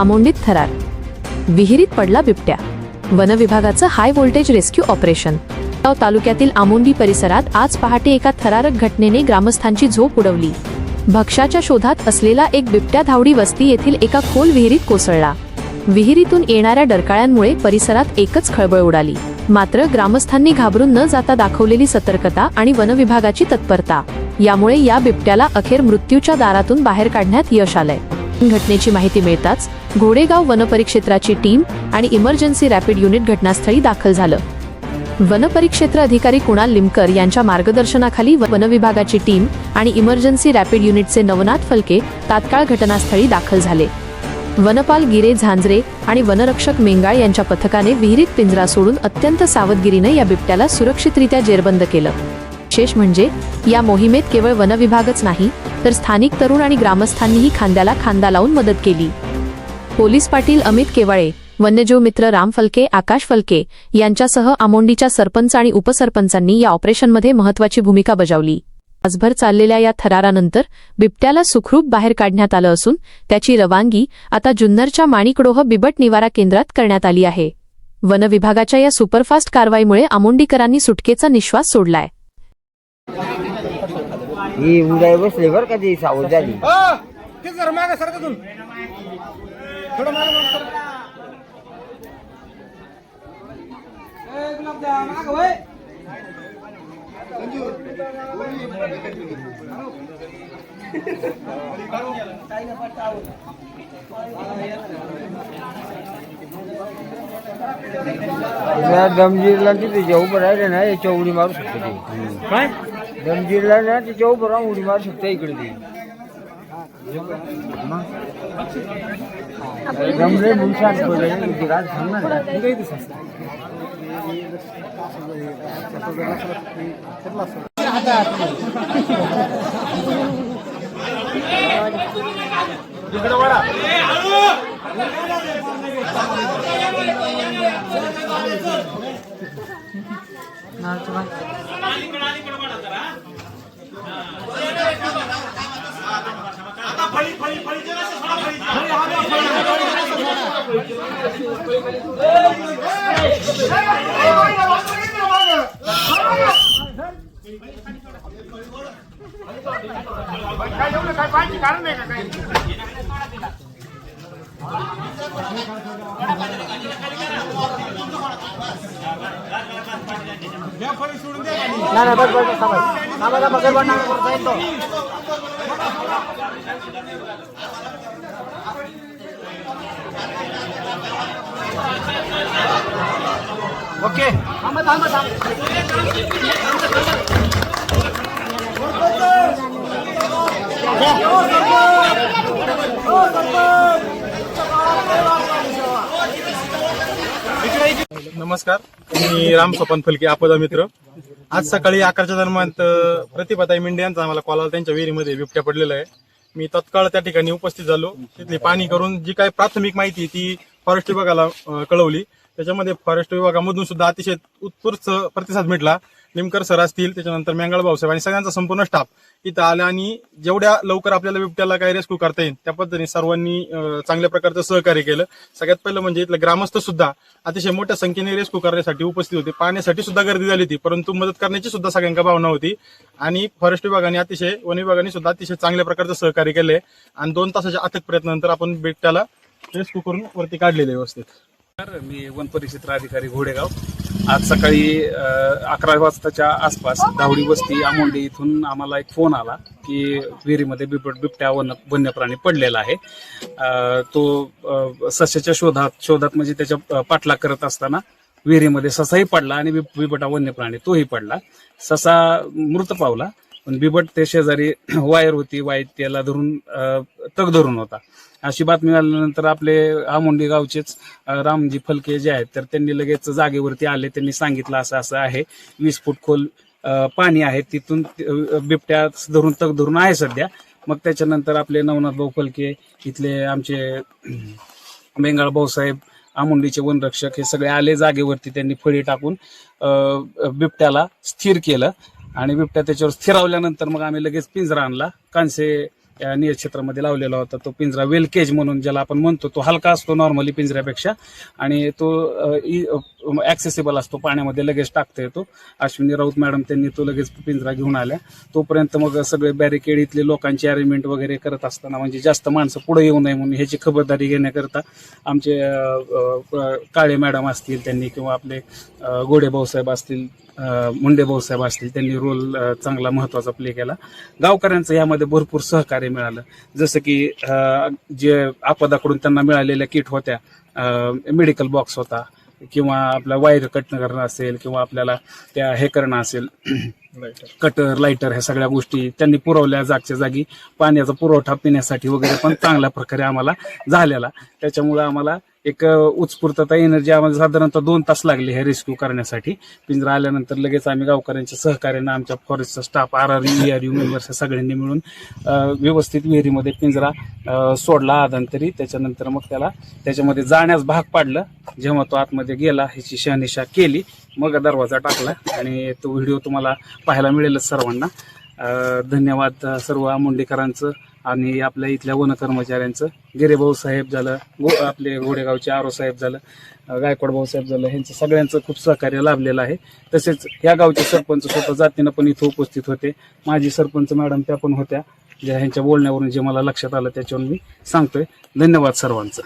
आमोंडीत थरार, विहिरीत पडला बिबट्या. वन विभागाचं हाय व्होल्टेज रेस्क्यू ऑपरेशन. तालुक्यातील आमोंडी परिसरात आज पहाटे एका थरारक घटनेने ग्रामस्थांची झोप उडवली. भक्ष्याच्या शोधात असलेला एक बिबट्या धावडी वस्ती येथील एका खोल विहिरीत कोसळला. विहिरीतून येणाऱ्या डरकाळ्यांमुळे परिसरात एकच खळबळ उडाली. मात्र ग्रामस्थांनी घाबरून न जाता दाखवलेली सतर्कता आणि वन विभागाची तत्परता यामुळे या बिबट्याला अखेर मृत्यूच्या दारातून बाहेर काढण्यात यश आलंय. घटनेची माहिती मिळताच घोडेगाव वनपरिक्षेत्राची टीम आणि इमर्जन्सी रॅपिड युनिट घटनास्थळी दाखल झालं. वनपरिक्षेत्र अधिकारी कुणाल लिमकर यांच्या मार्गदर्शनाखाली वन विभागाची टीम आणि इमर्जन्सी रॅपिड युनिटचे नवनाथ फलके तात्काळ घटनास्थळी दाखल झाले. वनपाल गिरे झांजरे आणि वनरक्षक मेंगाळ यांच्या पथकाने विहिरीत पिंजरा सोडून अत्यंत सावधगिरीने या बिबट्याला सुरक्षितरित्या जेरबंद केलं. विशेष म्हणजे या मोहिमेत केवळ वन विभागच नाही तर स्थानिक तरुण आणि ग्रामस्थांनीही खांद्याला खांदा लावून मदत केली. पोलीस पाटील अमित केवाळे, वन्यजीव मित्र राम फलके, आकाश फलके यांच्यासह आमोंडीच्या सरपंच आणि उपसरपंचांनी या ऑपरेशनमध्ये महत्त्वाची भूमिका बजावली. तासभर चाललेल्या या थरारानंतर बिबट्याला सुखरूप बाहेर काढण्यात आलं असून त्याची रवानगी आता जुन्नरच्या माणिकडोह बिबट निवारा केंद्रात करण्यात आली आहे. वन विभागाच्या या सुपरफास्ट कारवाईमुळे आमोंडीकरांनी सुटकेचा निश्वास सोडलाय. ही उडाय बसले बर का ती सावध झाली. दमजीरला तिथे उभं राहिले ना याच्या उडी मारू शकते ते. काय दमजीरला ना तिच्या उभं राहून उडी मारू शकते इकडे ती. दमले मुंशात पडले राज सांगणार ओके. नमस्कार, मी राम स्वपन फलके, आपदा मित्र. आज सकाळी 11च्या दरम्यान प्रतिभाताई मेंढे यांचा आम्हाला कॉल आला. त्यांच्या विहिरीमध्ये बिबट्या पडलेला आहे. मी तत्काळ त्या ठिकाणी उपस्थित झालो. तिथली पाहणी करून जी काही प्राथमिक माहिती ती फॉरेस्ट विभागाला कळवली. त्याच्यामध्ये फॉरेस्ट विभागामधून सुद्धा अतिशय उत्स्फूर्त प्रतिसाद भेटला. लिमकर सर असतील, त्याच्यानंतर मेंगाळ भाऊसाहेब आणि सगळ्यांचा संपूर्ण स्टाफ इथं आला आणि जेवढ्या लवकर आपल्याला बिबट्याला काही रेस्क्यू करता येईल त्या पद्धतीने सर्वांनी चांगल्या प्रकारचं सहकार्य केलं. सगळ्यात पहिलं म्हणजे इथले ग्रामस्थ सुद्धा अतिशय मोठ्या संख्येने रेस्क्यू करण्यासाठी उपस्थित होते. पाहण्यासाठी सुद्धा गर्दी झाली होती, परंतु मदत करण्याची सुद्धा सगळ्यांना भावना होती. आणि फॉरेस्ट विभागाने वन विभागाने सुद्धा अतिशय चांगल्या प्रकारचं सहकार्य केलंय आणि 2 तासाच्या अथक प्रयत्नानंतर आपण बिबट्याला रेस्क्यू करून वरती काढलेले व्यवस्थित. मी वन परिक्षेत्र अधिकारी घोडेगाव. आज सकाळी 11 वाजताच्या आसपास धावडी वस्ती आमोंडी इथून आम्हाला एक फोन आला की विहिरीमध्ये बिबट्या वन्य प्राणी पडलेला आहे. तो सस्याच्या शोधात म्हणजे त्याच्या पाठलाग करत असताना विहिरीमध्ये ससाही पडला आणि बिबटा वन्य प्राणी तोही पडला. ससा मृत पावला, पण बिबट ते शेजारी वायर होती, वायर त्याला धरून तग धरून होता. अशी बातमी आल्यानंतर आपले आमोंडी गावचेच रामजी फलके जे आहेत तर त्यांनी लगेच जागेवरती आले. त्यांनी सांगितलं असं आहे, 20 फूट खोल पाणी आहे, तिथून बिबट्या धरून तग धरून आहे सध्या. मग त्याच्यानंतर आपले नवनाथ भाऊ फलके, इथले आमचे मेंगाळ भाऊसाहेब, आमोंडीचे वनरक्षक हे सगळे आले जागेवरती. त्यांनी फळी टाकून बिबट्याला स्थिर केलं आणि बिबट्या त्याच्यावर स्थिरावल्यानंतर मग आम्ही लगेच पिंजरा आणला. कांसे या नियत क्षेत्रामध्ये लावलेला होता. तो पिंजरा वेल केज म्हणून ज्याला आपण म्हणतो, तो हलका असतो नॉर्मली पिंजऱ्यापेक्षा आणि तो ऍक्सेसिबल असतो, पाण्यामध्ये लगेच टाकता येतो. अश्विनी राऊत मॅडम त्यांनी तो लगेच पिंजरा घेऊन आल्या. तोपर्यंत मग सगळे बॅरिकेड इथले लोकांची अरेंजमेंट वगैरे करत असताना, म्हणजे जास्त माणसं पुढे येऊ नये म्हणून ह्याची खबरदारी घेण्याकरता आमचे काळे मॅडम असतील त्यांनी, किंवा आपले गोडे भाऊसाहेब असतील, मुंडे भाऊसाहेब असतील, त्यांनी रोल चांगला महत्वाचा प्ले केला. गावकऱ्यांचं यामध्ये भरपूर सहकार्य मिळालं. जसं की जे आपदाकडून त्यांना मिळालेल्या किट होत्या, मेडिकल बॉक्स होता, किंवा आपला वायर कट करणं असेल, किंवा आपल्याला त्या हे करणं असेल, कटर, लायटर, ह्या सगळ्या गोष्टी त्यांनी पुरवल्या जागच्या जागी. पाण्याचा पुरवठा पिण्यासाठी वगैरे पण चांगल्या प्रकारे आम्हाला झालेला. त्याच्यामुळे आम्हाला एक उत्स्फूर्तता, एनर्जी आम्हाला साधारणतः 2 तास लागले हे रेस्क्यू करण्यासाठी. पिंजरा आल्यानंतर लगेच आम्ही गावकऱ्यांच्या सहकार्यानं, आमच्या फॉरेस्टचा स्टाफ, RRU, ERU मेंबर्स सगळ्यांनी मिळून व्यवस्थित विहिरीमध्ये पिंजरा सोडला आधांतरी. त्याच्यानंतर मग त्याला त्याच्यामध्ये जाण्यास भाग पाडलं. जेव्हा तो आतमध्ये गेला ह्याची शहानिशा केली, मग दरवाजा टाकला आणि तो व्हिडिओ तुम्हाला पाहायला मिळेलच सर्वांना. धन्यवाद सर्व आमोंडेकरांचं आणि आपल्या इथल्या वन कर्मचाऱ्यांचं. गिरेभाऊ साहेब झालं, आपले घोडेगावचे आरो साहेब झालं, गायकवाड भाऊसाहेब झालं, ह्यांचं सगळ्यांचं खूप सहकार्य लाभलेलं आहे. तसेच या गावचे सरपंच स्वतः जातीनं पण इथं उपस्थित होते. माजी सरपंच मॅडम त्या पण होत्या, ज्या ह्यांच्या बोलण्यावरून जे मला लक्षात आलं त्याच्यावरून मी सांगतोय. धन्यवाद सर्वांचं.